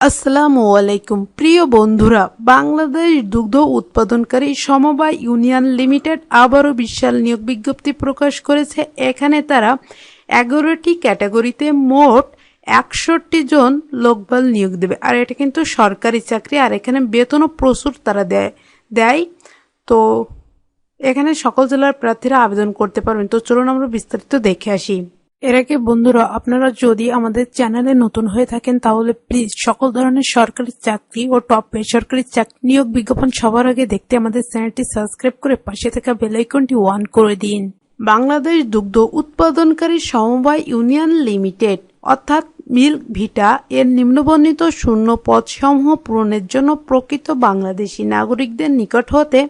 আসসালামু আলাইকুম প্রিয় বন্ধুরা, বাংলাদেশ দুগ্ধ উৎপাদনকারী সমবায় ইউনিয়ন লিমিটেড আবারও বিশাল নিয়োগ বিজ্ঞপ্তি প্রকাশ করেছে। এখানে তারা 11টি ক্যাটাগরিতে মোট 61 জন লোকবল নিয়োগ দেবে। আর এটা কিন্তু সরকারি চাকরি, আর এখানে বেতনও প্রচুর তারা দেয়। তো এখানে সকল জেলার প্রার্থীরা আবেদন করতে পারবেন। তো চলুন আমরা বিস্তারিত দেখে আসি। এর আগে বন্ধুরা, আপনারা যদি আমাদের চ্যানেলে নতুন হয়ে থাকেন তাহলে প্লিজ সকল ধরনের সরকারি চাকরি ও টপ বেসরকারি চাকরি নিয়োগ বিজ্ঞাপন সবার আগে দেখতে আমাদের চ্যানেলটি সাবস্ক্রাইব করে পাশে থাকা বেল আইকনটি অন করে দিন। বাংলাদেশ দুগ্ধ উৎপাদনকারী সমবায় ইউনিয়ন লিমিটেড অর্থাৎ মিল্কভিটা এর নিম্নবর্ণিত শূন্য পদসমূহ পূরণের জন্য প্রকৃত বাংলাদেশি নাগরিকদের নিকট হতে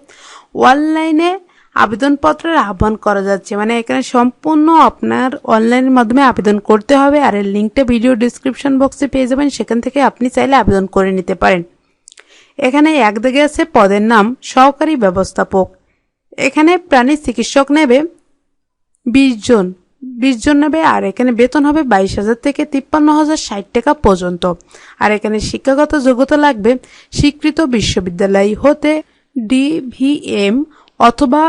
অনলাইনে আবেদনপত্রের আহ্বান করা যাচ্ছে। মানে এখানে সম্পূর্ণ আপনার অনলাইনের মাধ্যমে আবেদন করতে হবে। আর এর লিঙ্কটা ভিডিও ডিসক্রিপশন বক্সে পেয়ে যাবেন, সেখান থেকে আপনি চাইলে আবেদন করে নিতে পারেন। এখানে এক দিকে আছে পদের নাম সহকারী ব্যবস্থাপক। এখানে প্রাণী চিকিৎসক নেবে 20 জন নেবে। আর এখানে বেতন হবে 22,000 থেকে 53,060 টাকা পর্যন্ত। আর এখানে শিক্ষাগত যোগ্যতা লাগবে স্বীকৃত বিশ্ববিদ্যালয় হতে DVM অথবা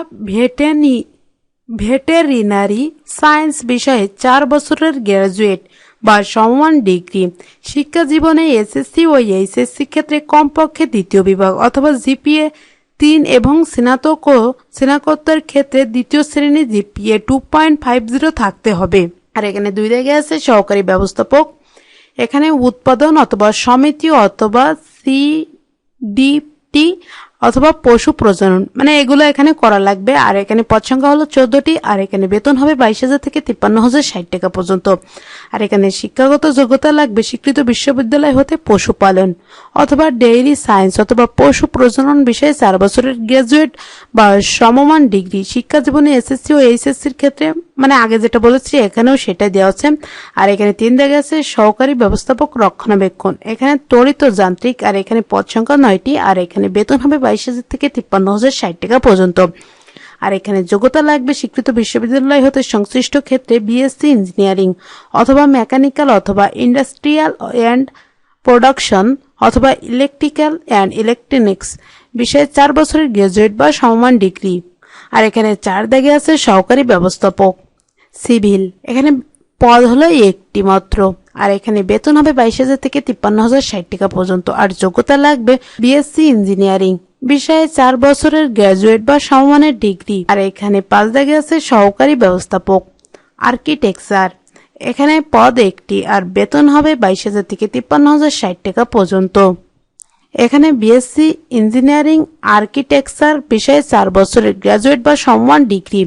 ভেটেরিনারি সায়েন্স বিষয়ে 4 বছরের গ্র্যাজুয়েট বা সমমান ডিগ্রি। শিক্ষা জীবনে এসএসসি ও এইচএসসি ক্ষেত্রে কমপক্ষে দ্বিতীয় বিভাগ অথবা জিপিএ 3 এবং স্নাতকোত্তর ক্ষেত্রে দ্বিতীয় শ্রেণী জিপিএ 2.50 থাকতে হবে। আর এখানে 2 জায়গায় আছে সহকারী ব্যবস্থাপক। এখানে উৎপাদন অথবা সমিতি অথবা CDT অথবা পশু প্রজনন, মানে এগুলো এখানে করা লাগবে। আর এখানে পদ সংখ্যা হলো 14টি। আর এখানে বেতন হবে 22,000 থেকে 53,060 টাকা পর্যন্ত। আর এখানে শিক্ষাগত যোগ্যতা লাগবে স্বীকৃত বিশ্ববিদ্যালয় হতে পশুপালন অথবা ডেইরি সায়েন্স অথবা পশু প্রজনন বিষয়ে 4 বছরের গ্র্যাজুয়েট বা সমমান ডিগ্রি। শিক্ষা জীবনে এসএসসি ও এইচএসসির ক্ষেত্রে, মানে আগে যেটা বলেছি এখানেও সেটাই দেওয়া আছে। আর এখানে 3 জায়গায় আছে সহকারী ব্যবস্থাপক রক্ষণাবেক্ষণ। এখানে তড়িৎ যান্ত্রিক। আর এখানে পদ সংখ্যা 9টি। আর এখানে বেতন হবে 22,000 থেকে 53,060 টাকা পর্যন্ত। আর এখানে যোগ্যতা লাগবে স্বীকৃত বিশ্ববিদ্যালয় হতে সংশ্লিষ্ট ক্ষেত্রে বিএসসি ইঞ্জিনিয়ারিং অথবা মেকানিক্যাল অথবা ইন্ডাস্ট্রিয়াল অ্যান্ড প্রোডাকশন অথবা ইলেকট্রিক্যাল অ্যান্ড ইলেকট্রনিক্স বিষয়ে 4 বছরের গ্র্যাজুয়েট বা সমমান ডিগ্রি। আর এখানে 4 দাগে আছে সহকারী ব্যবস্থাপক সিভিল। এখানে পদ হলো 1টি মাত্র। আর এখানে বেতন হবে 22,000 থেকে 53,060 টাকা পর্যন্ত। আর যোগ্যতা লাগবে বিএসসি ইঞ্জিনিয়ারিং বিষয়ে 4 বছরের গ্র্যাজুয়েট বা সমমানের ডিগ্রি। আর এখানে 5 দাগে আছে সহকারী ব্যবস্থাপক আর্কিটেকচার। এখানে পদ 1টি। আর বেতন হবে 22,000 থেকে 53,060 টাকা পর্যন্ত। এখানে বিএসসি ইঞ্জিনিয়ারিং আর্কিটেকচার বিষয়ে 4 বছরের গ্র্যাজুয়েট বা সমমান ডিগ্রি।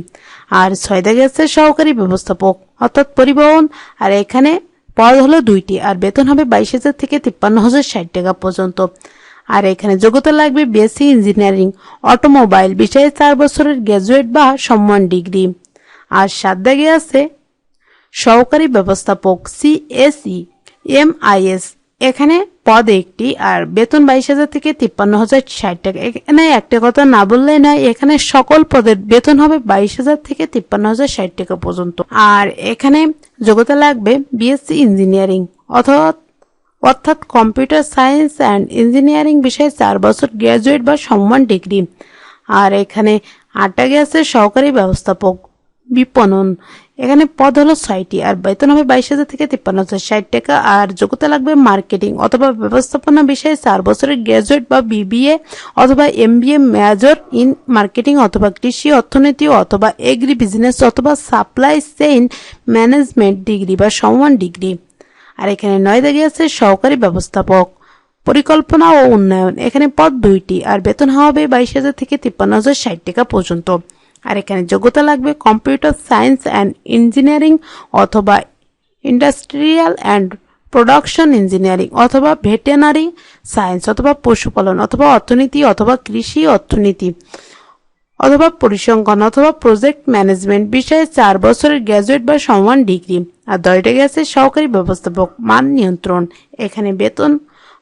আর 6 দাগে আছে সহকারী ব্যবস্থাপক অর্থাৎ পরিবহন। আর এখানে পদ হলো 2টি। আর বেতন হবে 22,000 থেকে 53,060 টাকা পর্যন্ত। আর এখানে যোগ্যতা লাগবে বিএসসি ইঞ্জিনিয়ারিং অটোমোবাইল বিষয়ে 4 বছরের গ্র্যাজুয়েট বা সমমান ডিগ্রি। আর 7 দাগে আছে সহকারী ব্যবস্থাপক CSE MIS। এখানে পদ 1টি। আর বেতন 22,000 থেকে 53,060 টাকা। এখানে একটা কথা না বললেই নয়, এখানে সকল পদের বেতন হবে 22,000 থেকে 53,060 টাকা পর্যন্ত। আর এখানে যোগ্যতা লাগবে বিএসসি ইঞ্জিনিয়ারিং অর্থাৎ কম্পিউটার সায়েন্স অ্যান্ড ইঞ্জিনিয়ারিং বিষয়ে 4 বছর গ্র্যাজুয়েট বা সমমান ডিগ্রি। আর এখানে 8 দাগে আছে সহকারী ব্যবস্থাপক বিপণন। এখানে পদ হলো 6টি। আর বেতন হবে 22,000 থেকে 53,060 টাকা। আর যোগ্যতা লাগবে মার্কেটিং অথবা ব্যবস্থাপনা বিষয়ে 4 বছরের গ্র্যাজুয়েট বা BBA অথবা MBA মেজর ইন মার্কেটিং অথবা কৃষি অর্থনীতি অথবা এগ্রি বিজনেস অথবা সাপ্লাই চেইন ম্যানেজমেন্ট ডিগ্রি বা সমমান ডিগ্রি। আর এখানে 9 দাগে আছে সহকারী ব্যবস্থাপক পরিকল্পনা ও উন্নয়ন। এখানে পদ 2টি। আর বেতন হবে 22,000 থেকে 53,060 টাকা পর্যন্ত। আর এখানে যোগ্যতা লাগবে কম্পিউটার সায়েন্স অ্যান্ড ইঞ্জিনিয়ারিং অথবা ইন্ডাস্ট্রিয়াল অ্যান্ড প্রোডাকশন ইঞ্জিনিয়ারিং অথবা ভেটেরিনারি সায়েন্স অথবা পশুপালন অথবা অর্থনীতি অথবা কৃষি অর্থনীতি অথবা পরিসংখ্যান অথবা প্রজেক্ট ম্যানেজমেন্ট বিষয়ে 4 বছরের গ্র্যাজুয়েট বা সমমান ডিগ্রি। আর 10 দাগে আছে সহকারী ব্যবস্থাপক মান নিয়ন্ত্রণ। এখানে বেতন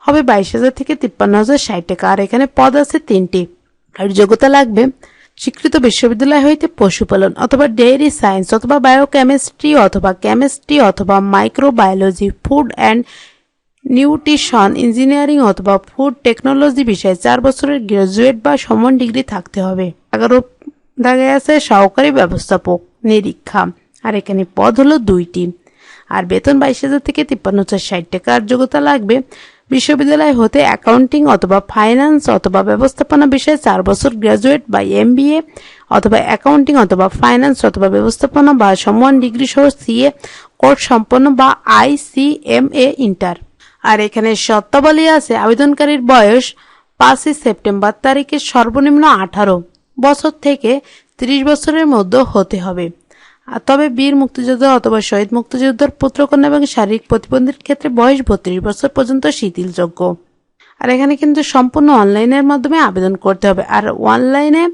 হবে 22,000 থেকে 53,060 টাকা। আর এখানে পদ আছে 3টি। আর যোগ্যতা লাগবে স্বীকৃত বিশ্ববিদ্যালয় হইতে পশুপালন অথবা ডেইরি সায়েন্স অথবা বায়োকেমিস্ট্রি অথবা কেমিস্ট্রি অথবা microbiology food and nutrition, engineering অথবা ফুড টেকনোলজি বিষয়ে 4 বছরের গ্রাজুয়েট বা সমান ডিগ্রি থাকতে হবে। 11 দাগে আছে সহকারী ব্যবস্থাপক নিরীক্ষা, আর এখানে পদ হলো 2টি, আর বেতন 22,000 থেকে 53,060 টাকা। আর যোগ্যতা লাগবে বিশ্ববিদ্যালয় হতে অ্যাকাউন্টিং অথবা ফাইন্যান্স অথবা ব্যবস্থাপনা বিষয়ে 4 বছর গ্রাজুয়েট বা MBA অথবা অ্যাকাউন্টিং অথবা ফাইন্যান্স অথবা ব্যবস্থাপনা বা সমান ডিগ্রি সহ CA কোর্স সম্পন্ন বা ICMA ইন্টার। আর এখানে শর্তাবলী আছে আবেদনকারীর বয়স 5 সেপ্টেম্বর তারিখে সর্বনিম্ন 18 বছর থেকে 30 বছরের মধ্যে হতে হবে। তবে বীর মুক্তিযোদ্ধা অথবা শহীদ মুক্তিযোদ্ধার পুত্রকন্যা এবং শারীরিক প্রতিবন্ধীর ক্ষেত্রে বয়স 32 বছর পর্যন্ত শিথিলযোগ্য। আর এখানে কিন্তু সম্পূর্ণ অনলাইনের মাধ্যমে আবেদন করতে হবে। আর অনলাইনে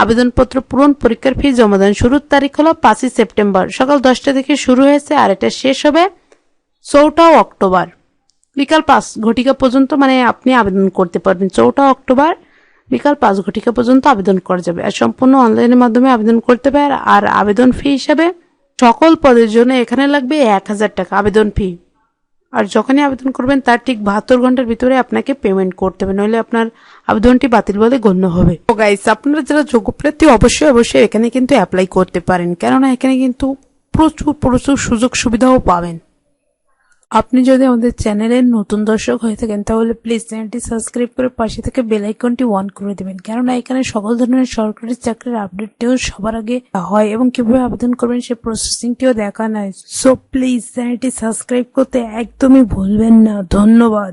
আবেদনপত্র পূরণ, পরীক্ষার ফি জমা দেন শুরুর তারিখ হলো 5 সেপ্টেম্বর সকাল 10টা থেকে শুরু হয়েছে, আর এটা শেষ হবে 4 অক্টোবর বিকাল 5 ঘটিকা পর্যন্ত, মানে আপনি আবেদন করতে পারবেন 4 অক্টোবর বিকাল 5 ঘটিকা পর্যন্ত আবেদন করা যাবে। আর সম্পূর্ণ অনলাইনের মাধ্যমে আবেদন করতে পারে। আর আবেদন ফি হিসাবে সকল পদের জন্য এখানে লাগবে 1000 টাকা আবেদন ফি। আর যখনই আবেদন করবেন তার ঠিক 72 ঘন্টার ভিতরে আপনাকে পেমেন্ট করতে হবে, নইলে আপনার আবেদনটি বাতিল বলে গণ্য হবে। তো গাইস, আপনারা যারা যোগ্য প্রার্থী অবশ্যই এখানে কিন্তু অ্যাপ্লাই করতে পারেন, কেননা এখানে কিন্তু প্রচুর সুযোগ সুবিধাও পাবেন। আপনি যদি আমাদের চ্যানেলের নতুন দর্শক হয়ে থাকেন তাহলে প্লিজ চ্যানেলটি সাবস্ক্রাইব করে পাশে থেকে বেল আইকনটি অন করে দেবেন, কেননা এখানে সকল ধরনের সরকারি চাকরির আপডেটটিও সবার আগে হয় এবং কিভাবে আবেদন করবেন সেই প্রসেসিংটিও দেখানো হয়। সো প্লিজ চ্যানেলটি সাবস্ক্রাইব করতে একদমই ভুলবেন না। ধন্যবাদ।